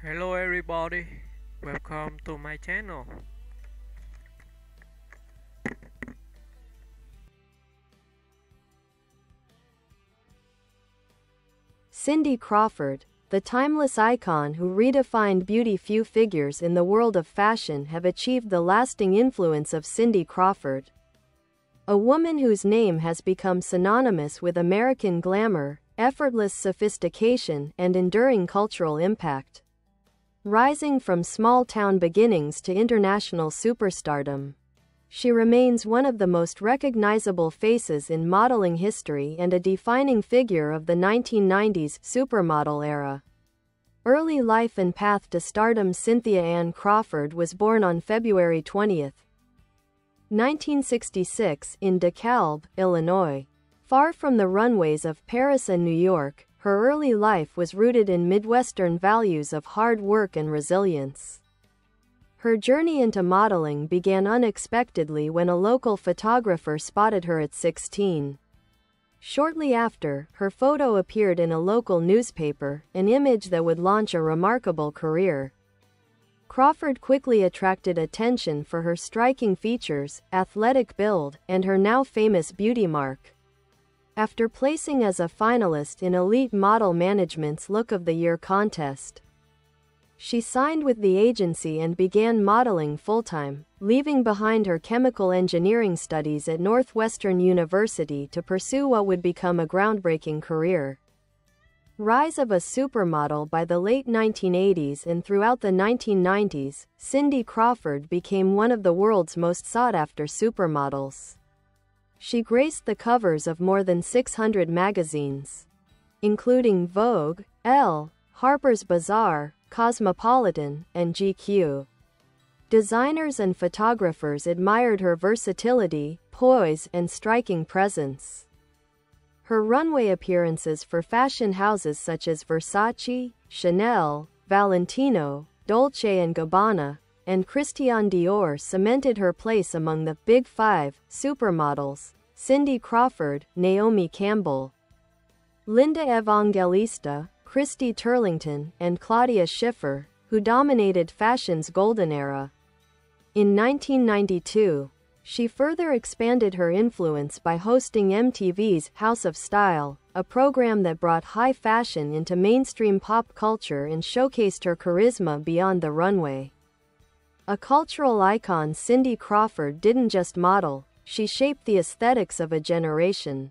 Hello everybody, welcome to my channel. Cindy Crawford, the timeless icon who redefined beauty. Few figures in the world of fashion have achieved the lasting influence of Cindy Crawford. A woman whose name has become synonymous with American glamour, effortless sophistication, and enduring cultural impact. Rising from small-town beginnings to international superstardom, she remains one of the most recognizable faces in modeling history and a defining figure of the 1990s supermodel era. Early life and path to stardom. Cynthia Ann Crawford was born on February 20, 1966, in DeKalb, Illinois. Far from the runways of Paris and New York, her early life was rooted in Midwestern values of hard work and resilience. Her journey into modeling began unexpectedly when a local photographer spotted her at 16. Shortly after, her photo appeared in a local newspaper, an image that would launch a remarkable career. Crawford quickly attracted attention for her striking features, athletic build, and her now famous beauty mark. After placing as a finalist in Elite Model Management's Look of the Year contest, she signed with the agency and began modeling full-time, leaving behind her chemical engineering studies at Northwestern University to pursue what would become a groundbreaking career. Rise of a supermodel. By the late 1980s and throughout the 1990s, Cindy Crawford became one of the world's most sought-after supermodels. She graced the covers of more than 600 magazines, including Vogue, Elle, Harper's Bazaar, Cosmopolitan, and GQ. Designers and photographers admired her versatility, poise, and striking presence. Her runway appearances for fashion houses such as Versace, Chanel, Valentino, Dolce & Gabbana, and Christian Dior cemented her place among the Big Five supermodels: Cindy Crawford, Naomi Campbell, Linda Evangelista, Christy Turlington, and Claudia Schiffer, who dominated fashion's golden era. In 1992, she further expanded her influence by hosting MTV's House of Style, a program that brought high fashion into mainstream pop culture and showcased her charisma beyond the runway. A cultural icon, Cindy Crawford didn't just model, she shaped the aesthetics of a generation.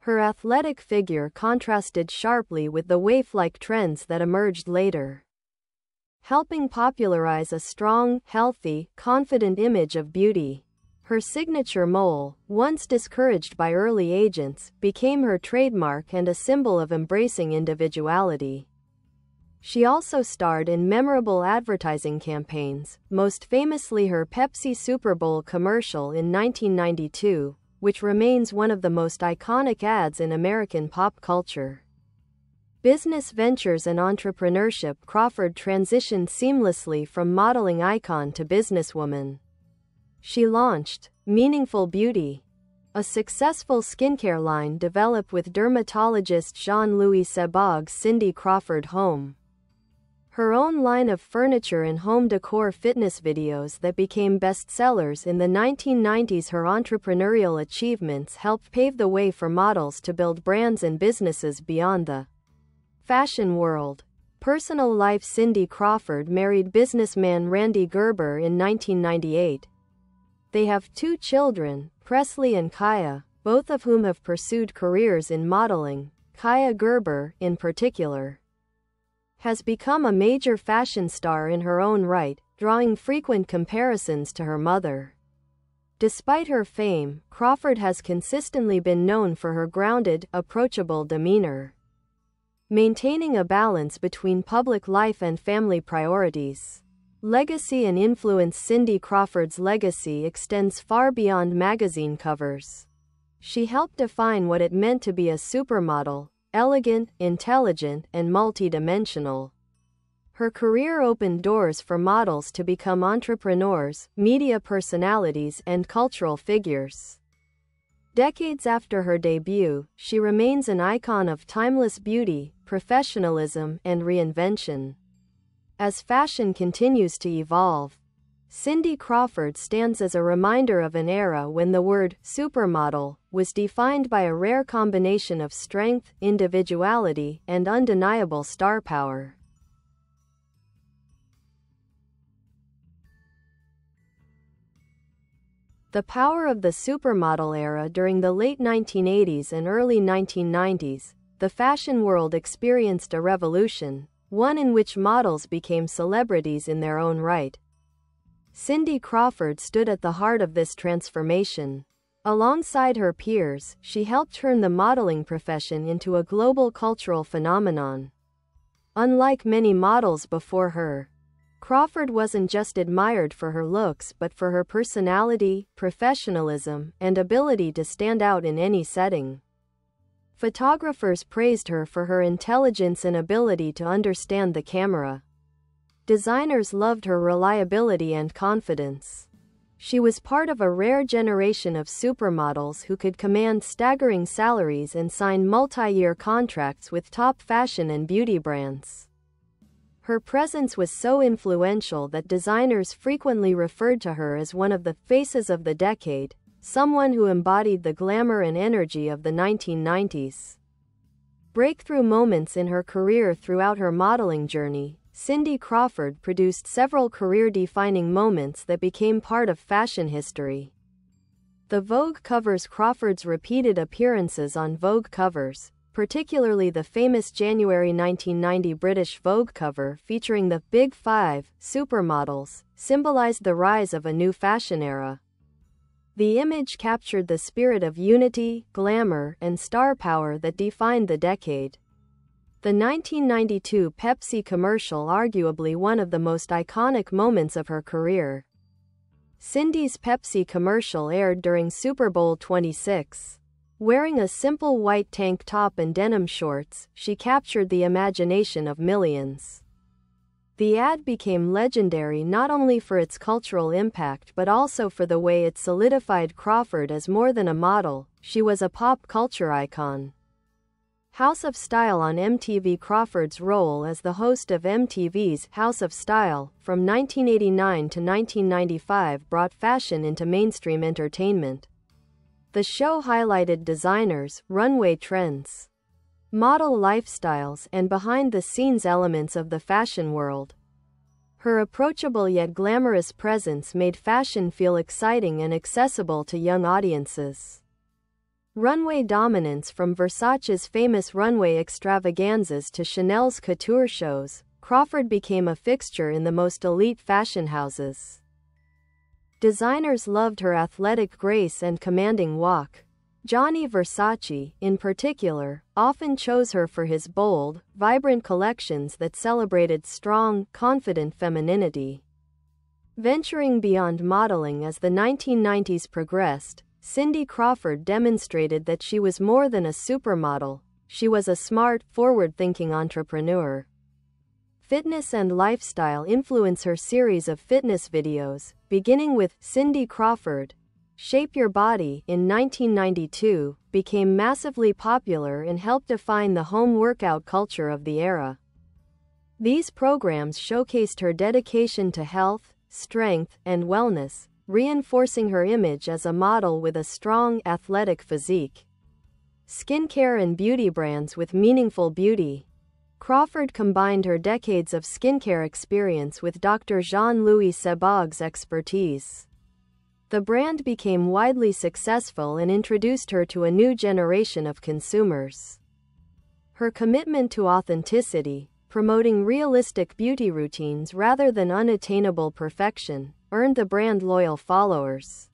Her athletic figure contrasted sharply with the waif-like trends that emerged later, helping popularize a strong, healthy, confident image of beauty. Her signature mole, once discouraged by early agents, became her trademark and a symbol of embracing individuality. She also starred in memorable advertising campaigns, most famously her Pepsi Super Bowl commercial in 1992, which remains one of the most iconic ads in American pop culture. Business ventures and entrepreneurship. Crawford transitioned seamlessly from modeling icon to businesswoman. She launched Meaningful Beauty, a successful skincare line developed with dermatologist Jean-Louis Sebag's Cindy Crawford Home. Her own line of furniture and home decor, fitness videos that became bestsellers in the 1990s. Her entrepreneurial achievements helped pave the way for models to build brands and businesses beyond the fashion world. Personal life. Cindy Crawford married businessman Randy Gerber in 1998. They have two children, Presley and Kaya, both of whom have pursued careers in modeling. Kaya Gerber, in particular, has become a major fashion star in her own right, drawing frequent comparisons to her mother. Despite her fame, Crawford has consistently been known for her grounded, approachable demeanor, maintaining a balance between public life and family priorities. Legacy and influence. Cindy Crawford's legacy extends far beyond magazine covers. She helped define what it meant to be a supermodel: elegant, intelligent, and multidimensional. Her career opened doors for models to become entrepreneurs, media personalities, and cultural figures. Decades after her debut, she remains an icon of timeless beauty, professionalism, and reinvention. As fashion continues to evolve, Cindy Crawford stands as a reminder of an era when the word supermodel was defined by a rare combination of strength, individuality, and undeniable star power. The power of the supermodel era. During the late 1980s and early 1990s, the fashion world experienced a revolution, one in which models became celebrities in their own right. Cindy Crawford stood at the heart of this transformation. Alongside her peers, she helped turn the modeling profession into a global cultural phenomenon. Unlike many models before her, Crawford wasn't just admired for her looks but for her personality, professionalism, and ability to stand out in any setting. Photographers praised her for her intelligence and ability to understand the camera. Designers loved her reliability and confidence. She was part of a rare generation of supermodels who could command staggering salaries and sign multi-year contracts with top fashion and beauty brands. Her presence was so influential that designers frequently referred to her as one of the faces of the decade, someone who embodied the glamour and energy of the 1990s. Breakthrough moments in her career. Throughout her modeling journey, Cindy Crawford produced several career-defining moments that became part of fashion history. The Vogue covers. Crawford's repeated appearances on Vogue covers, particularly the famous January 1990 British Vogue cover featuring the Big Five supermodels, symbolized the rise of a new fashion era. The image captured the spirit of unity, glamour, and star power that defined the decade. The 1992 Pepsi commercial, arguably one of the most iconic moments of her career. Cindy's Pepsi commercial aired during Super Bowl 26. Wearing a simple white tank top and denim shorts, she captured the imagination of millions. The ad became legendary not only for its cultural impact but also for the way it solidified Crawford as more than a model. She was a pop culture icon. House of Style on MTV. Crawford's role as the host of MTV's House of Style from 1989 to 1995 brought fashion into mainstream entertainment. The show highlighted designers, runway trends, model lifestyles, and behind-the-scenes elements of the fashion world. Her approachable yet glamorous presence made fashion feel exciting and accessible to young audiences. Runway dominance. From Versace's famous runway extravaganzas to Chanel's couture shows, Crawford became a fixture in the most elite fashion houses. Designers loved her athletic grace and commanding walk. Gianni Versace, in particular, often chose her for his bold, vibrant collections that celebrated strong, confident femininity. Venturing beyond modeling. As the 1990s progressed, Cindy Crawford demonstrated that she was more than a supermodel. She was a smart, forward-thinking entrepreneur. Fitness and lifestyle influence. Her series of fitness videos, beginning with Cindy Crawford, Shape Your Body in 1992, became massively popular and helped define the home workout culture of the era. These programs showcased her dedication to health, strength, and wellness, reinforcing her image as a model with a strong, athletic physique. Skincare and beauty brands. With Meaningful Beauty, Crawford combined her decades of skincare experience with Dr. Jean-Louis Sebag's expertise. The brand became widely successful and introduced her to a new generation of consumers. Her commitment to authenticity, promoting realistic beauty routines rather than unattainable perfection, earned the brand loyal followers.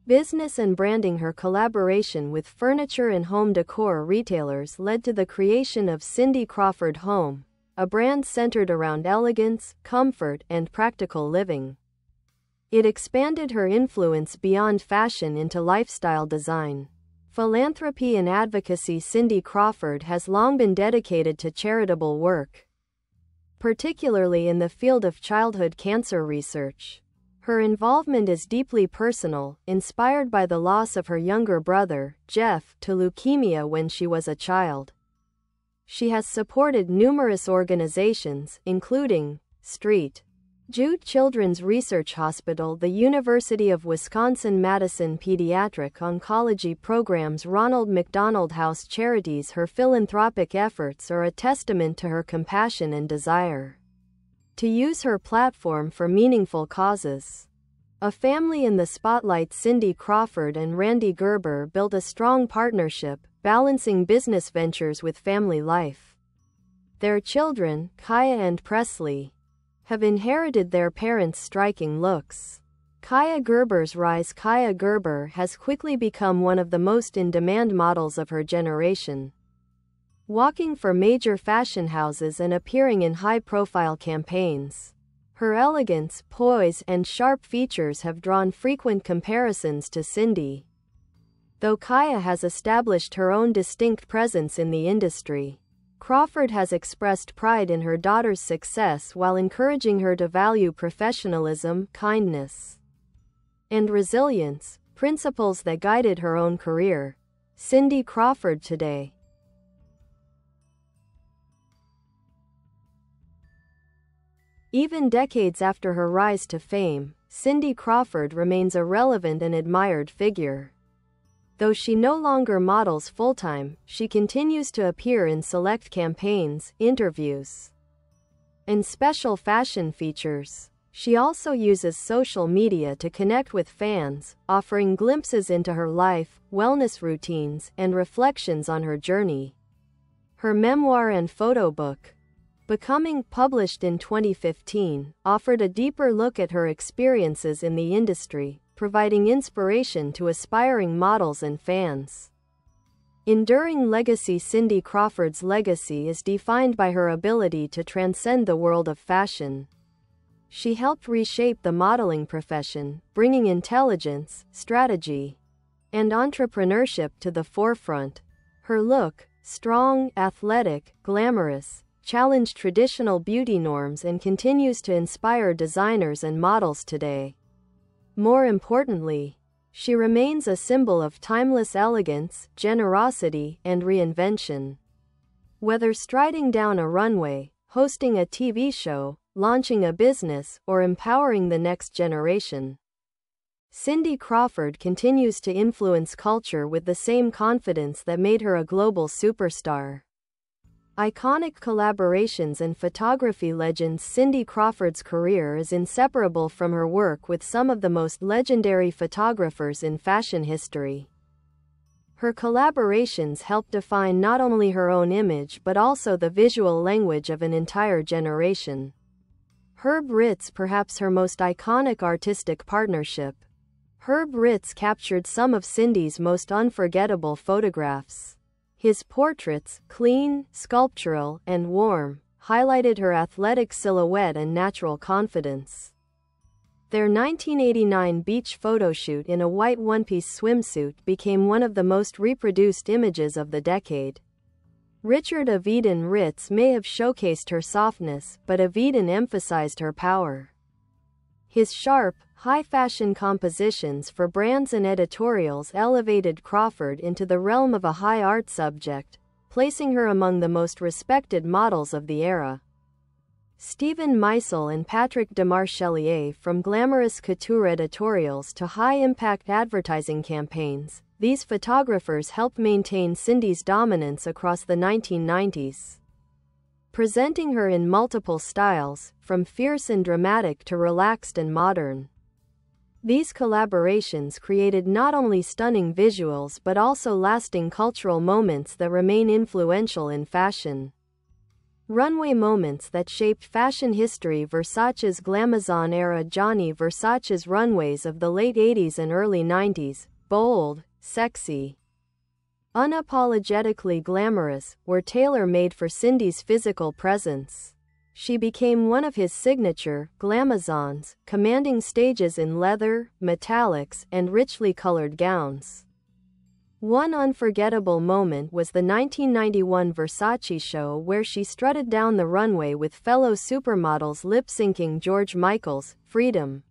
Business and branding. Her collaboration with furniture and home decor retailers led to the creation of Cindy Crawford Home, a brand centered around elegance, comfort, and practical living. It expanded her influence beyond fashion into lifestyle design. Philanthropy and advocacy. Cindy Crawford has long been dedicated to charitable work, particularly in the field of childhood cancer research. Her involvement is deeply personal, inspired by the loss of her younger brother, Jeff, to leukemia when she was a child. She has supported numerous organizations, including St. Jude Children's Research Hospital, the University of Wisconsin-Madison Pediatric Oncology Program's Ronald McDonald House Charities. Her philanthropic efforts are a testament to her compassion and desire to use her platform for meaningful causes. A family in the spotlight. Cindy Crawford and Randy Gerber built a strong partnership, balancing business ventures with family life. Their children, Kaya and Presley, have inherited their parents' striking looks. Kaya Gerber's rise. Kaya Gerber has quickly become one of the most in-demand models of her generation, walking for major fashion houses and appearing in high-profile campaigns. Her elegance, poise, and sharp features have drawn frequent comparisons to Cindy, though Kaya has established her own distinct presence in the industry. Crawford has expressed pride in her daughter's success while encouraging her to value professionalism, kindness, and resilience, principles that guided her own career. Cindy Crawford today. Even decades after her rise to fame, Cindy Crawford remains a relevant and admired figure. Though she no longer models full-time, she continues to appear in select campaigns, interviews, and special fashion features. She also uses social media to connect with fans, offering glimpses into her life, wellness routines, and reflections on her journey. Her memoir and photo book, Becoming, published in 2015, offered a deeper look at her experiences in the industry, providing inspiration to aspiring models and fans. Enduring legacy. Cindy Crawford's legacy is defined by her ability to transcend the world of fashion. She helped reshape the modeling profession, bringing intelligence, strategy, and entrepreneurship to the forefront. Her look, strong, athletic, glamorous, challenged traditional beauty norms and continues to inspire designers and models today. More importantly, she remains a symbol of timeless elegance, generosity, and reinvention. Whether striding down a runway, hosting a TV show, launching a business, or empowering the next generation, Cindy Crawford continues to influence culture with the same confidence that made her a global superstar. Iconic collaborations and photography legends. Cindy Crawford's career is inseparable from her work with some of the most legendary photographers in fashion history. Her collaborations help define not only her own image but also the visual language of an entire generation. Herb Ritts, perhaps her most iconic artistic partnership. Herb Ritts captured some of Cindy's most unforgettable photographs. His portraits, clean, sculptural, and warm, highlighted her athletic silhouette and natural confidence. Their 1989 beach photoshoot in a white one-piece swimsuit became one of the most reproduced images of the decade. Richard Avedon Ritts may have showcased her softness, but Avedon emphasized her power. His sharp, high-fashion compositions for brands and editorials elevated Crawford into the realm of a high art subject, placing her among the most respected models of the era. Stephen Meisel and Patrick Demarchelier. From glamorous couture editorials to high-impact advertising campaigns, these photographers helped maintain Cindy's dominance across the 1990s, presenting her in multiple styles, from fierce and dramatic to relaxed and modern. These collaborations created not only stunning visuals but also lasting cultural moments that remain influential in fashion. Runway moments that shaped fashion history. Versace's Glamazon era. Gianni Versace's runways of the late 80s and early 90s, bold, sexy, unapologetically glamorous, were tailor-made for Cindy's physical presence. She became one of his signature Glamazons, commanding stages in leather, metallics, and richly colored gowns. One unforgettable moment was the 1991 Versace show where she strutted down the runway with fellow supermodels lip-syncing George Michael's Freedom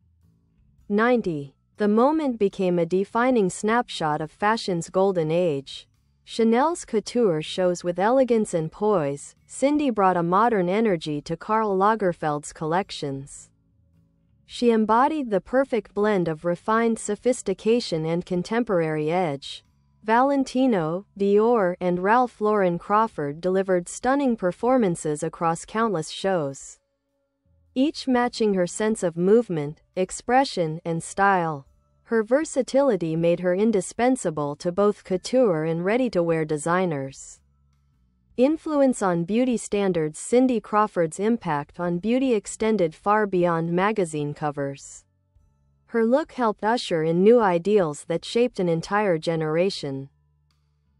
90. The moment became a defining snapshot of fashion's golden age. Chanel's couture shows with elegance and poise, Cindy brought a modern energy to Karl Lagerfeld's collections. She embodied the perfect blend of refined sophistication and contemporary edge. Valentino, Dior, and Ralph Lauren Crawford delivered stunning performances across countless shows, each matching her sense of movement, expression, and style. Her versatility made her indispensable to both couture and ready-to-wear designers. Influence on beauty standards. Cindy Crawford's impact on beauty extended far beyond magazine covers. Her look helped usher in new ideals that shaped an entire generation.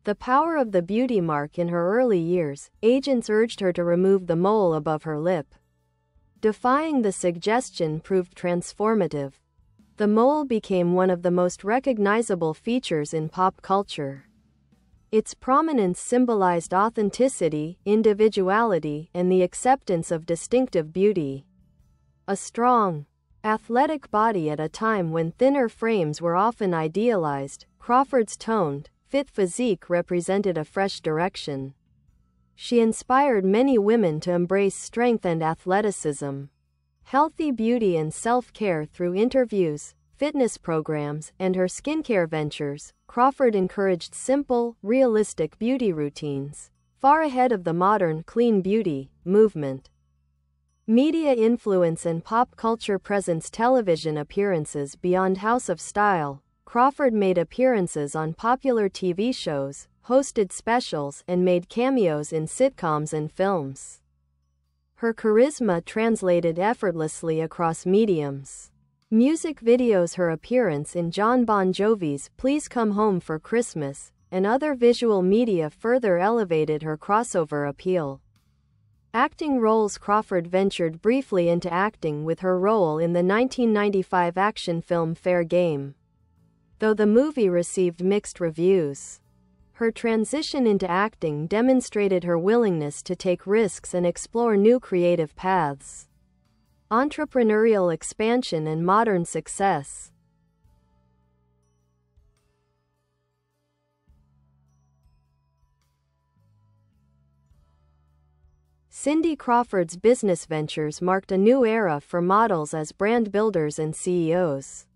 The power of the beauty mark. In her early years, agents urged her to remove the mole above her lip. Defying the suggestion proved transformative. The mole became one of the most recognizable features in pop culture. Its prominence symbolized authenticity, individuality, and the acceptance of distinctive beauty. A strong, athletic body at a time when thinner frames were often idealized, Crawford's toned, fit physique represented a fresh direction. She inspired many women to embrace strength and athleticism, healthy beauty and self-care through interviews, fitness programs, and her skincare ventures. Crawford encouraged simple, realistic beauty routines, far ahead of the modern clean beauty movement. Media influence and pop culture presence. Television appearances. Beyond House of Style, Crawford made appearances on popular TV shows, hosted specials, and made cameos in sitcoms and films. Her charisma translated effortlessly across mediums. Music videos. Her appearance in Jon Bon Jovi's Please Come Home for Christmas and other visual media further elevated her crossover appeal. Acting roles. Crawford ventured briefly into acting with her role in the 1995 action film Fair Game, though the movie received mixed reviews. Her transition into acting demonstrated her willingness to take risks and explore new creative paths. Entrepreneurial expansion and modern success. Cindy Crawford's business ventures marked a new era for models as brand builders and CEOs.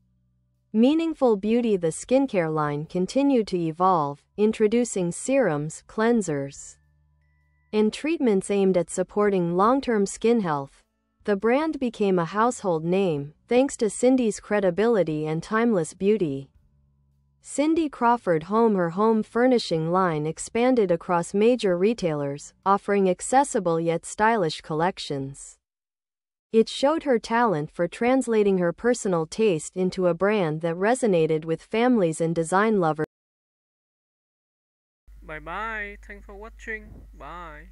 Meaningful Beauty. The skincare line continued to evolve, introducing serums, cleansers, and treatments aimed at supporting long-term skin health. The brand became a household name, thanks to Cindy's credibility and timeless beauty. Cindy Crawford Home. Her home furnishing line expanded across major retailers, offering accessible yet stylish collections. It showed her talent for translating her personal taste into a brand that resonated with families and design lovers. Bye bye. Thanks for watching. Bye.